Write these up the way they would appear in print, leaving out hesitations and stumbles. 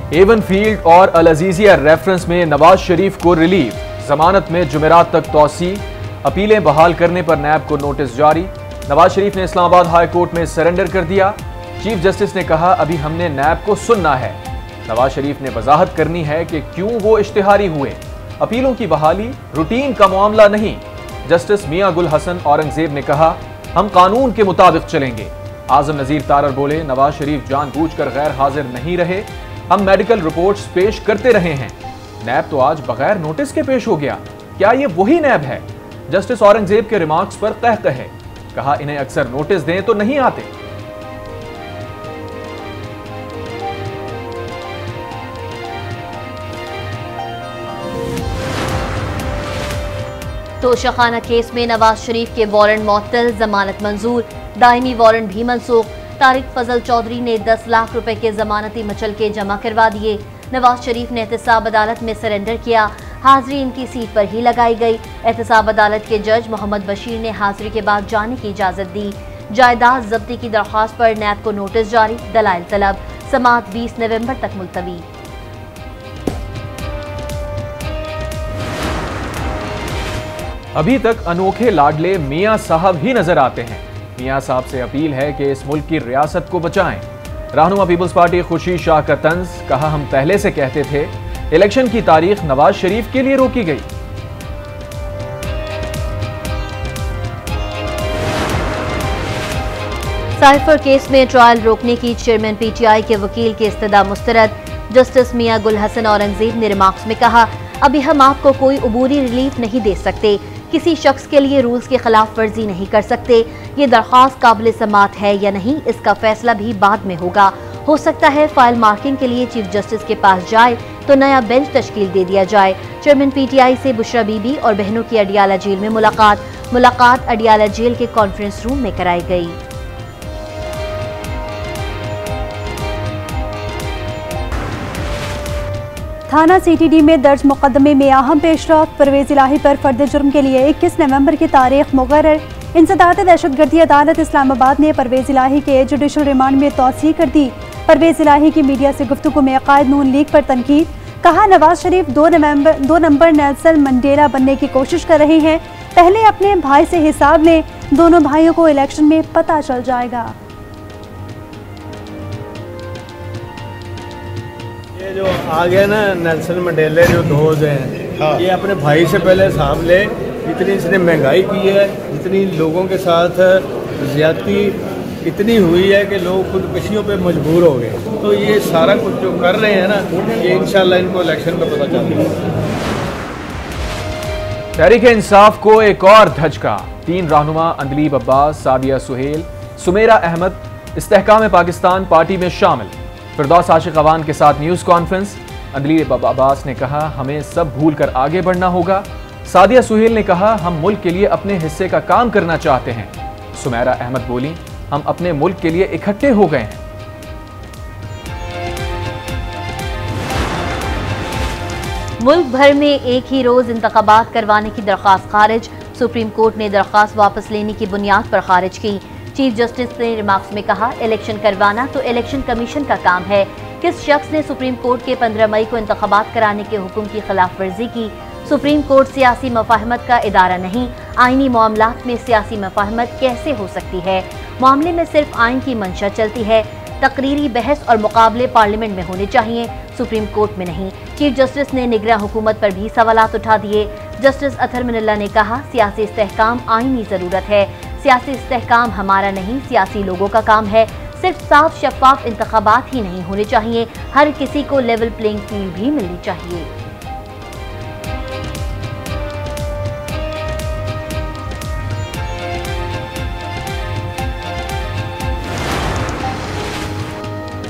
Avon field और अल Azizia reference में नवाज शरीफ को रिलीफ, जमानत में जुमेरात तक तौसी, अपीलें बहाल करने पर नैब को नोटिस जारी। नवाज शरीफ ने इस्लामाबाद हाई कोर्ट में सरेंडर कर दिया। चीफ जस्टिस ने कहा अभी हमने नैब को सुनना है। नवाज शरीफ ने वजाहत करनी है कि क्यों वो इश्तिहारी हुए। अपीलों की बहाली रूटीन का मामला नहीं। जस्टिस मियां गुल हसन औरंगजेब ने कहा हम कानून के मुताबिक चलेंगे। आजम नजीर तारर बोले नवाज शरीफ जानबूझकर गैर हाजिर नहीं रहे, हम मेडिकल रिपोर्ट्स पेश करते रहे हैं। नैब तो आज बगैर नोटिस के पेश हो गया, क्या ये वही नैब है? जस्टिस औरंगजेब के रिमार्क्स पर कहकहे, कहा इन्हें अक्सर नोटिस दें तो नहीं आते। तोशाखाना केस में नवाज शरीफ के वारंट मुअत्तल, जमानत मंजूर, दायमी वारंट भी मनसूख। तारिक फजल चौधरी ने 10 लाख रुपए के जमानती मचलके जमा करवा दिए। नवाज शरीफ ने एहतसाब अदालत में सरेंडर किया। हाजिरी इनकी सीट पर ही लगाई गई। एहतसाब अदालत के जज मोहम्मद बशीर ने हाजिरी के बाद जाने की इजाजत दी। जायदाद जब्ती की दरख्वास्त पर नैब को नोटिस जारी, दलाइल तलब। समाअत 20 नवंबर तक मुलतवी। अभी तक अनोखे लाडले मियां साहब ही नजर आते हैं। मियां साहब से अपील है कि इस मुल्क की रियासत को बचाएं। रहनुमा पीपल्स पार्टी खुर्शीद शाह का तंज, कहा हम पहले से कहते थे इलेक्शन की तारीख नवाज शरीफ के लिए रोकी गई। साइफर केस में ट्रायल रोकने की चेयरमैन पीटीआई के वकील की इस्तदा मुस्तरद। जस्टिस मियां गुल हसन औरंगजेब ने रिमार्क्स में कहा अभी हम आपको कोई अबूरी रिलीफ नहीं दे सकते, किसी शख्स के लिए रूल्स की खिलाफ वर्जी नहीं कर सकते। ये दरख्वास्त काबिल समाअत है या नहीं, इसका फैसला भी बाद में होगा। हो सकता है फाइल मार्किंग के लिए चीफ जस्टिस के पास जाए तो नया बेंच तश्कील दे दिया जाए। चेयरमैन पीटीआई से बुशरा बीबी और बहनों की अडियाला जेल में मुलाकात अडियाला जेल के कॉन्फ्रेंस रूम में कराई गई। थाना सीटीडी में दर्ज मुकदमे में अहम पेशरफ्त। परवेज इलाही पर फर्द जुर्म के लिए 21 नवंबर की तारीख मुकर्रर। इंसदाद दहशतगर्दी अदालत इस्लामाबाद ने परवेज इलाही के जुडिशल रिमांड में तौसीह कर दी। परवेज इलाही की मीडिया से गुफ्तगू में कायद नून लीग पर तनकीद, कहा Nawaz Sharif 2 number Nelson Mandela बनने की कोशिश कर रहे हैं। पहले अपने भाई से हिसाब लें, दोनों भाइयों को इलेक्शन में पता चल जाएगा। ये जो आ गया ना नेल्सन मंडेला जो दोज हैं, हाँ। ये अपने भाई से पहले हिसाब ले। इतनी इसने महंगाई की है, इतनी लोगों के साथ ज्यादती इतनी हुई है कि लोग खुदकुशियों पे मजबूर हो गए। तो ये सारा कुछ जो कर रहे हैं ना, ये इंशाल्लाह इनको इलेक्शन में पता चलेगा। तहरीक इंसाफ को एक और धचका। 3 रहनुमा अंदलीब अब्बास, सादिया सुहेल, सुमेरा अहमद इस्तेहकाम पाकिस्तान पार्टी में शामिल। फिरदौस आशिक अवान के साथ न्यूज कॉन्फ्रेंस। अंदलीब अब्बास ने कहा हमें सब भूल कर आगे बढ़ना होगा। सादिया सुहेल ने कहा हम मुल्क के लिए अपने हिस्से का काम करना चाहते हैं। सुमेरा अहमद बोली हम अपने मुल्क के लिए इकट्ठे हो गए हैं। मुल्क भर में एक ही रोज इंतखाबात करवाने की दरख्वास्त खारिज। सुप्रीम कोर्ट ने दरख्वास्त वापस लेने की बुनियाद पर खारिज की। चीफ जस्टिस ने रिमार्क्स में कहा इलेक्शन करवाना तो इलेक्शन कमीशन का काम है। किस शख्स ने सुप्रीम कोर्ट के 15 मई को इंतखाबात कराने के हुक्म की खिलाफ वर्जी की? सुप्रीम कोर्ट सियासी मफाहमत का इदारा नहीं। आईनी मामलात में सियासी मफाहमत कैसे हो सकती है? मामले में सिर्फ आइन की मंशा चलती है। तकरीरी बहस और मुकाबले पार्लियामेंट में होने चाहिए, सुप्रीम कोर्ट में नहीं। चीफ जस्टिस ने निगरां हुकूमत पर भी सवालात उठा दिए। जस्टिस अतहर मिनल्ला ने कहा सियासी इस्तेहकाम आईनी जरूरत है। सियासी इस्तेहकाम हमारा नहीं, सियासी लोगों का काम है। सिर्फ साफ शफाफ इंतखाबात ही नहीं होने चाहिए, हर किसी को लेवल प्लेइंग फील्ड भी मिलनी चाहिए।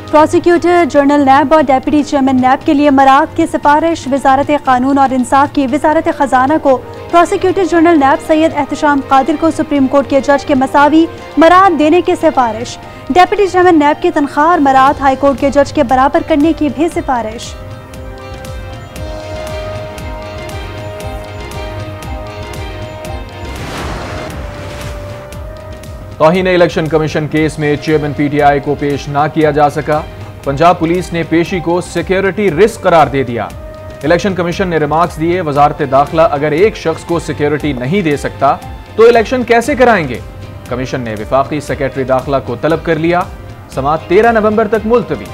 प्रोसिक्यूटर जनरल नैब और डेप्यूटी चेयरमैन नैब के लिए मराद की सिफारिश। वजारत कानून और इंसाफ की वजारत खजाना को प्रोसिक्यूटर जनरल नैब सैयद एहतशाम कादिर को सुप्रीम कोर्ट के जज के मसावी मराद देने की सिफारिश। डेप्यूटी चेयरमैन नैब की तनख्वाह और मराद हाई कोर्ट के जज के बराबर करने की भी सिफारिश। तौहीन इलेक्शन कमीशन केस में चेयरमैन पीटीआई को पेश ना किया जा सका। पंजाब पुलिस ने पेशी को सिक्योरिटी रिस्क करार दे दिया। इलेक्शन कमीशन ने रिमार्क्स दिए, वजारत दाखिला अगर एक शख्स को सिक्योरिटी नहीं दे सकता तो इलेक्शन कैसे कराएंगे। कमीशन ने विफाकी सेक्रेटरी दाखिला को तलब कर लिया। समाअत 13 नवंबर तक मुलतवी।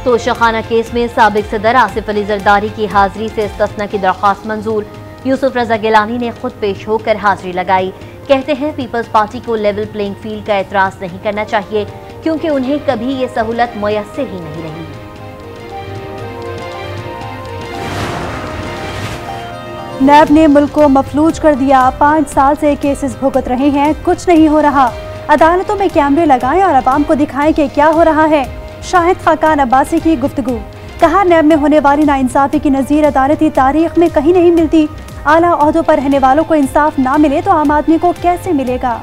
तोशाखाना केस में साबिक सदर आसिफ अली जरदारी की हाजिरी से इस्तिस्ना की दरख्वास्त मंजूर। यूसुफ रजा गिलानी ने खुद पेश होकर हाजिरी लगाई। कहते हैं पीपल्स पार्टी को लेवल प्लेइंग फील्ड का एतराज नहीं करना चाहिए क्योंकि उन्हें कभी ये सहूलत मुयस्सर ही नहीं रही। नैब ने मुल्क को मफलूज कर दिया। 5 साल से केसेस भुगत रहे हैं, कुछ नहीं हो रहा। अदालतों में कैमरे लगाएं और अवाम को दिखाएं कि क्या हो रहा है। शाहिद खाकान अब्बासी की गुफ्तगू। कहा नैब में होने वाली नाइंसाफी की नज़ीर अदालती तारीख में कहीं नहीं मिलती। आला ओहदों पर रहने वालों को इंसाफ ना मिले तो आम आदमी को कैसे मिलेगा।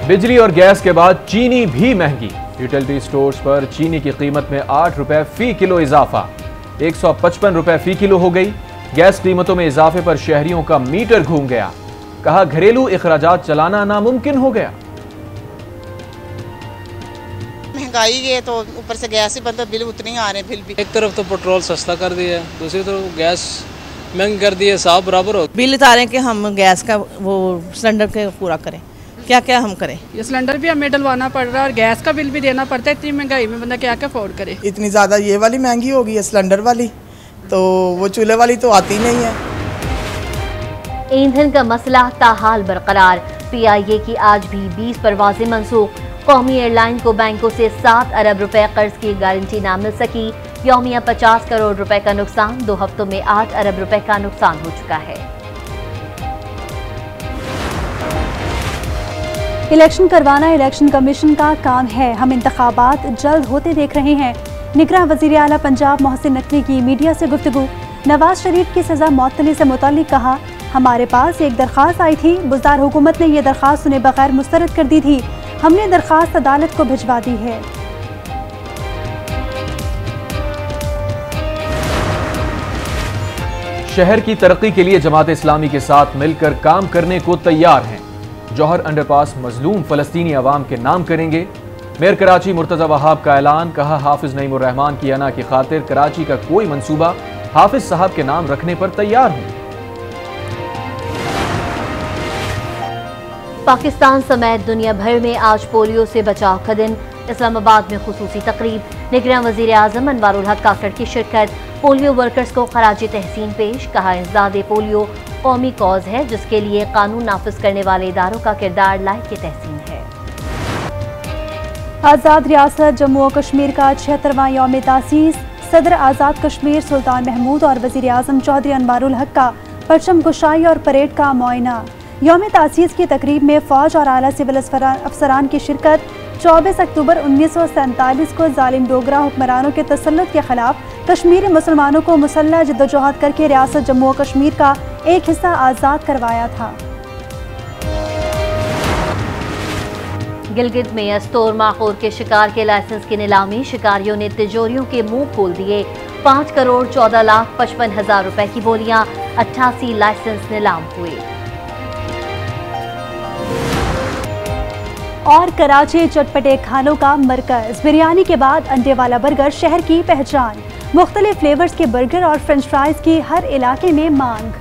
बिजली और गैस के बाद चीनी भी महंगी। यूटिलिटी स्टोर्स पर चीनी की कीमत में 8 रुपए फी किलो इजाफा, 155 रुपए फी किलो हो गई। गैस कीमतों में इजाफे पर शहरियों का मीटर घूम गया। कहा घरेलू इखराजात चलाना नामुमकिन हो गया। महंगाई है तो ऊपर से गैस ही बंद, बिल उतने ही आ रहे हैं। बिल भी एक तरफ तो पेट्रोल सस्ता कर दिया है, दूसरी तरफ गैस महंगी कर दी है। साहब बराबर हो बिल उतारे कि हम गैस का वो सिलेंडर के पूरा करें, क्या क्या हम करें। ये सिलेंडर भी हमें डलवाना पड़ रहा है और गैस का बिल भी देना पड़ता है। इतनी महंगाई में बंदा क्या क्या अफोर्ड करे। इतनी ज़्यादा ये वाली महंगी हो गई है सिलेंडर वाली, तो वो चूल्हे वाली तो आती नहीं है। ईंधन का मसला ताहाल बरकरार। PIA की आज भी 20 परवाजें मनसूख। कौमी एयरलाइन को बैंकों से 7 अरब रुपए कर्ज की गारंटी ना मिल सकी। यौमिया 50 करोड़ रुपए का नुकसान। 2 हफ्तों में 8 अरब रुपए का नुकसान हो चुका है। इलेक्शन करवाना इलेक्शन कमीशन का काम है। हम इंतखाबात जल्द होते देख रहे हैं। निगरान वज़ीर आला पंजाब मोहसिन नकवी की मीडिया से गुफ्तगू। नवाज शरीफ की सजा मुअत्तली से मुताल्लिक कहा, हमारे पास एक दरख्वास्त आई थी, बुज़दार हुकूमत ने यह दरख्वास्त उन्हें बगैर मुस्तरद कर दी थी। हमने दरख्वास्त अदालत को भिजवा दी है। शहर की तरक्की के लिए जमात इस्लामी के साथ मिलकर काम करने को तैयार हैं। जौहर अंडरपास मजलूम फलस्तीनी अवाम के नाम करेंगे। मेयर कराची मुर्तजा वहाब का ऐलान। कहा हाफिज नईमुर रहमान की अना की खातिर कराची का कोई मंसूबा हाफिज साहब के नाम रखने पर तैयार हूं। पाकिस्तान समेत दुनिया भर में आज पोलियो से बचाव का दिन। इस्लामाबाद में खुसूसी तकरीब। निगरान वज़ीर आज़म अनवारुल हक काकड़ की शिरकत। पोलियो वर्कर्स को खराज तहसीन पेश। कहा इंसदाद पोलियो कौमी कौज है जिसके लिए कानून नाफिज करने वाले इदारों का किरदार लायक तहसीन है। आज़ाद रियासत जम्मू और कश्मीर का 76वां यौम तासीस। सदर आज़ाद कश्मीर सुल्तान महमूद और वज़ीर आज़म चौधरी अनवारुल हक का परचम कुशाई और परेड का मुआयना। यौम तासीस की तकरीब में फ़ौज और आला सिविल अफसरान की शिरकत। 24 अक्टूबर 1947 को जालिम डोगरा हुक्मरानों के तसल्लुत के खिलाफ कश्मीरी मुसलमानों को मुसल्लह जद्दोजहद करके रियासत जम्मू और कश्मीर का एक हिस्सा आज़ाद करवाया था। गिलगित में अस्तोर माखोर के शिकार के लाइसेंस की नीलामी। शिकारियों ने तिजोरियों के मुंह खोल दिए। 5 करोड़ 14 लाख 55 हजार रुपए की बोलियां। 88 लाइसेंस नीलाम हुए। और कराची चटपटे खानों का मरकज। बिरयानी के बाद अंडे वाला बर्गर शहर की पहचान। मुख्तलिफ फ्लेवर्स के बर्गर और फ्रेंच फ्राइज की हर इलाके में मांग।